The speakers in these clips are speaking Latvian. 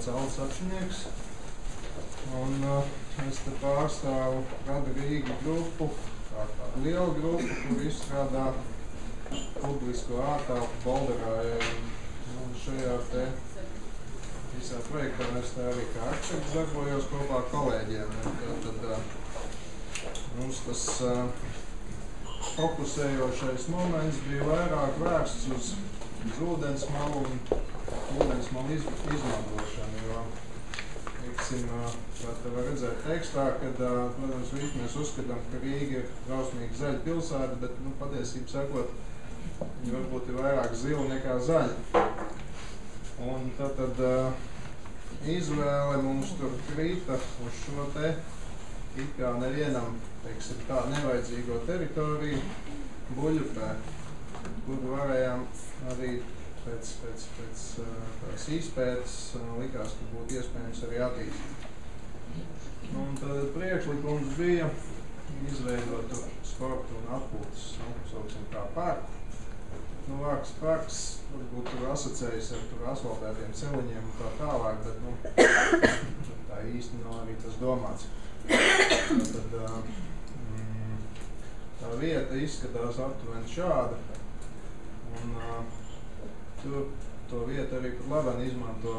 sauc Aldis Apšinieks. Un es te pārstāvu Rada Rīga grupu, tādu lielu grupu, kur izstrādā publisko ārtelpu Bolderājai. Un šajā te visā projektā es te arī kā arhitekts darbojos kopā ar kolēģiem. Tad mums tas fokusējošais moments bija vairāk vērsts uz ūdensmalu un ūdensmalu izmantošanu, jo, teiksim, kā te var redzēt tekstā, kad, protams, visi mēs uzskatām, ka Rīga ir drausmīgi zaļa pilsēta, bet, patiesībā sakot, viņi varbūt ir vairāk zili nekā zaļi. Un tad izvēle mums tur krita uz šo te it kā nevienam, teiksim, tā nevajadzīgo teritoriju Buļupē, kur varējām arī pēc tās izpētes likās, ka būtu iespējams arī attīstīt. Un tad priekšlikums bija izveidot sporta un atpūtas, sauksim kā parku. Parks varbūt tur asociējas ar tur asfaltētiem celiņiem un tā tālāk, bet tā īsti nav arī tas domāts. Tad tā vieta izskatās aptuveni šāda. Un tur to vietu arī pat labāk izmanto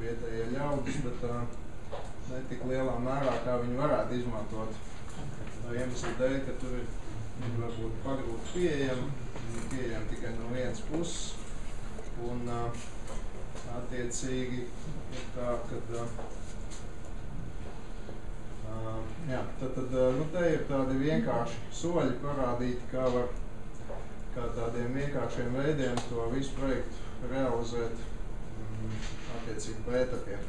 vietējie ļaudis, bet ne tik lielā mērā, kā viņi varētu izmantot. Tā iemesla dēļ, ka tur ir varbūt pagrūti pieejami tikai no vienas puses. Un attiecīgi ir tā, kad te ir tādi vienkārši soļi parādīti, kā tādiem vienkāršiem veidiem to visu projektu realizēt attiecīgi pa etapiem.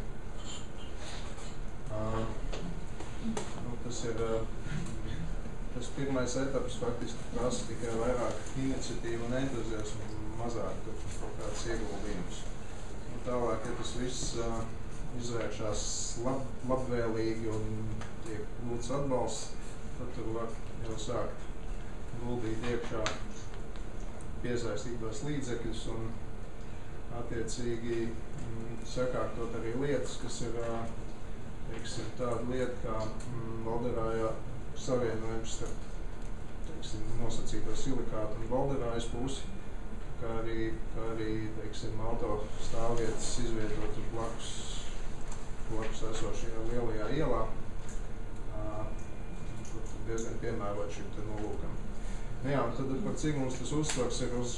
Tas pirmais etaps faktiski prasa tikai vairāk iniciatīvu un entuziasmu, mazāk kaut kāds ieguldījums. Tālāk, ja tas viss izvēršās labvēlīgi un tiek lūdz atbalsts, tad tur var jau sākt guldīt iekšā piesaistītos līdzekļus un attiecīgi sakārtot arī lietas, kas ir, teiksim, tāda lieta kā Bolderājā savienojums starp, teiksim, nosacīto silikātu un Bolderājas pusi, kā arī, teiksim, auto stāvvietas izvietot uz blakus esošajā lielajā ielā. Diezgan piemērot šim te nolūkam. Un tad par cik mums tas uzsvars ir uz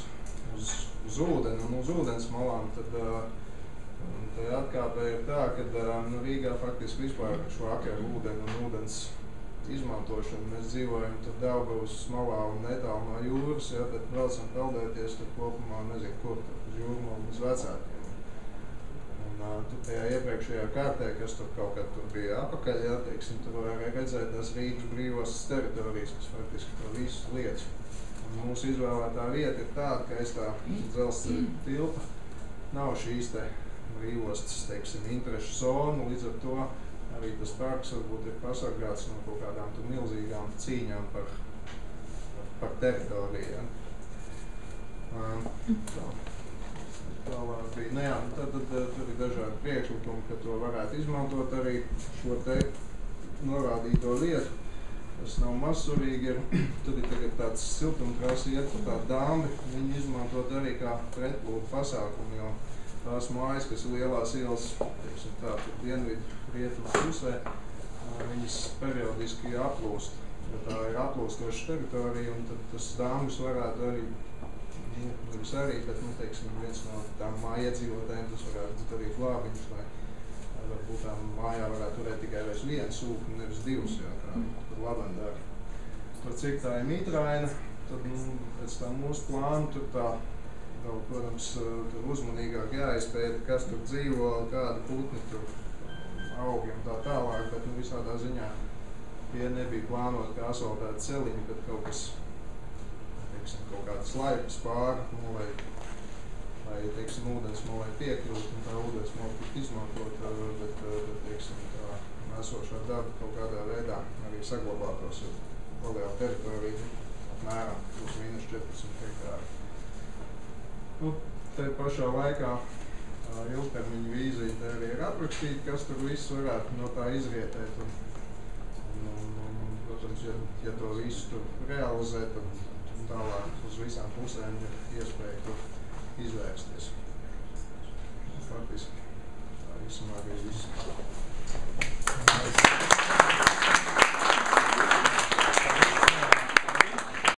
ūdeni un uz ūdens malām, tad atkāpē ir tā, ka Rīgā faktiski vispār šo akaru ūdeni un ūdens izmantošanu mēs dzīvojam tur Daugavas malā un netālu no jūras, bet braucam peldēties tur kopumā nezinu kur, uz jūrmalu uz Vecākiem. Tur tajā iepriekšējā kārtē, kas tur kaut kad tur bija apakaļ, teiksim, tur varēja redzēt tās Rīgas brīvās teritorijas, kas faktiski to visu liec. Un mūsu izvēlētā vieta ir tāda, ka aiz tā dzelzceļa tilta nav šīs te brīvostas, teiksim, interešu zonu, līdz ar to arī tas parks varbūt ir pasargāts no kaut kādām tur milzīgām cīņām par teritoriju. Tālāk bija, tad tur ir dažādi priekšlikumi, ka to varētu izmantot arī šo te norādīto vietu. Tas nav mazsvarīgi, tur ir tagad tāds siltumkrāsa iet par tādu dāmbi, viņi izmantot arī kā pretplūdu pasākumu, jo tās mājas, kas ir lielās ielas, teiksim tā, tur dienvidu rietumu pusē, viņas periodiski aplūst, jo tā ir aplūstoša teritorija, un tad tas dāmbis varētu arī nevis arī, bet, teiksim, viens no tām mājiedzīvotājiem, tas varētu būt arī glābiņš, vai varbūt tām mājā varētu turēt tikai vairs vienu sūku, nevis divus, jo kā tur lavendāri. Par cik tā ir mitraina, tad, pēc tā mūsu plānu, tur tā, protams, tur uzmanīgāk jāizpēta, kas tur dzīvo, kādi putni tur augi un tā tālāk, bet, visādā ziņā tie nebija plānot kā asfaltēti celiņi, bet kaut kas, kaut kādas laipas pāri, lai teiksim, ūdensmalai piekļūt un tā ūdensmala tik izmantot, bet teiksim, tā esošā daba kaut kādā veidā arī saglabātos lielā teritorija, apmēram plus mīnus 14 hektāri. Te pašā laikā ilgtermiņa vīzija te arī ir aprakstīt, kas tur viss varētu no tā izrietēt. Protams, ja to visu tur realizē, tad tālāk uz visām pusēm ir iespēja